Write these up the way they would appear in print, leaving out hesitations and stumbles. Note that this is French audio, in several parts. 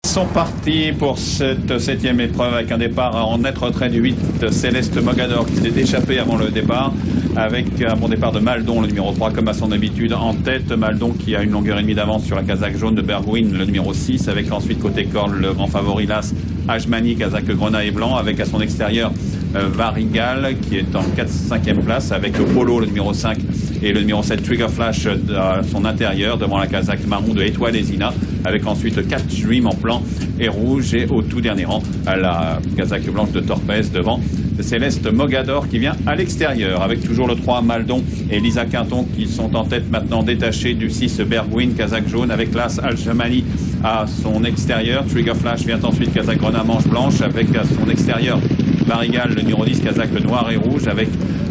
Sont partis pour cette 7e épreuve avec un départ en net retrait du 8 Céleste Mogador qui s'est échappé avant le départ avec un bon départ de Maldon, le numéro 3 comme à son habitude en tête. Maldon qui a une longueur et demie d'avance sur la casaque jaune de Bergwijn, le numéro 6, avec ensuite côté corde le grand favori l'As Ajmani, casaque grenat et blanc, avec à son extérieur Varigal qui est en 5e place avec Polo le numéro 5 et le numéro 7 Trigger Flash à son intérieur devant la casaque marron de Étoile et Zina, avec ensuite Catch Dream en blanc et rouge et au tout dernier rang à la casaque blanche de Torpez devant Céleste Mogador qui vient à l'extérieur avec toujours le 3 Maldon et Lisa Quinton qui sont en tête maintenant détachés du 6 Bergwijn, casaque jaune avec l'As Al-Jamali à son extérieur. Trigger Flash vient ensuite casaque grenat manche blanche avec à son extérieur Varigal le numéro 10 casaque noir et rouge avec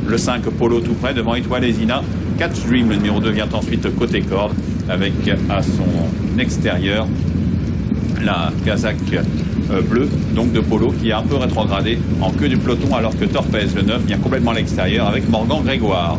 le 5 Polo tout près devant Étoile et Zina. Catch Dream le numéro 2 vient ensuite côté corde avec à son extérieur la casaque bleue donc de Polo qui est un peu rétrogradé en queue du peloton alors que Torpez le 9 vient complètement à l'extérieur avec Morgan Grégoire.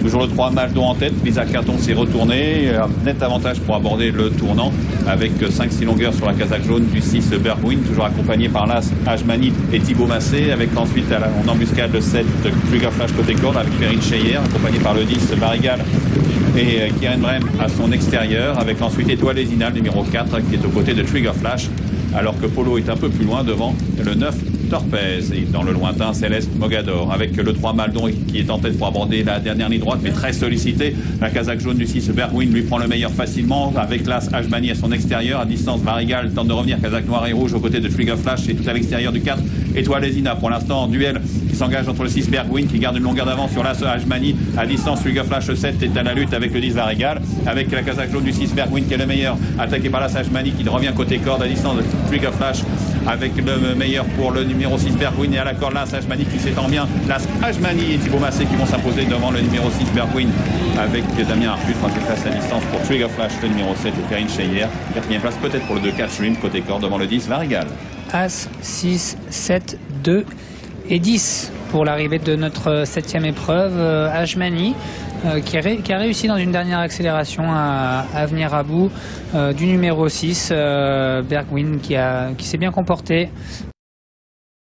Toujours le 3 Maldon en tête, Lisa Quinton s'est retourné, net avantage pour aborder le tournant avec 5-6 longueurs sur la casaque jaune du 6 Bergwijn, toujours accompagné par l'As Ajmani et Thibaut Massé, avec ensuite en embuscade le 7 Trigger Flash côté corde avec Perrine Cheyer, accompagné par le 10 Varigal et Kieran Brem à son extérieur, avec ensuite Étoile et Zina, numéro 4, qui est aux côtés de Trigger Flash, alors que Polo est un peu plus loin devant le 9 Torpez et dans le lointain Céleste Mogador avec le 3 Maldon qui est en tête pour aborder la dernière ligne droite mais très sollicité. La casaque jaune du 6 Bergwijn lui prend le meilleur facilement avec l'As Ajmani à son extérieur. À distance Varigal tente de revenir, casaque noir et rouge aux côtés de Trigger Flash et tout à l'extérieur du 4 Étoile et Zina. Pour l'instant duel qui s'engage entre le 6 Bergwijn qui garde une longueur d'avance sur l'As Ajmani. À distance Trigger Flash 7 est à la lutte avec le 10 Varigal avec la casaque jaune du 6 Bergwijn qui est le meilleur, attaqué par l'As Ajmani qui revient côté corde. À distance de Trigger Flash avec le meilleur pour le numéro 6 Bergwijn et à la corde l'As Ajmani qui s'étend bien. L'As Ajmani et Thibaut Massé qui vont s'imposer devant le numéro 6 Bergwijn avec Damien Arthus, 3e place à distance pour Trigger Flash, le numéro 7 et Perrine Cheyer. 4e place peut-être pour le 2 Catch Dream côté corde devant le 10 Varigal. As, 6, 7, 2 et 10 pour l'arrivée de notre 7e épreuve. Ajmani qui a réussi dans une dernière accélération à venir à bout du numéro 6 Bergwijn qui s'est bien comporté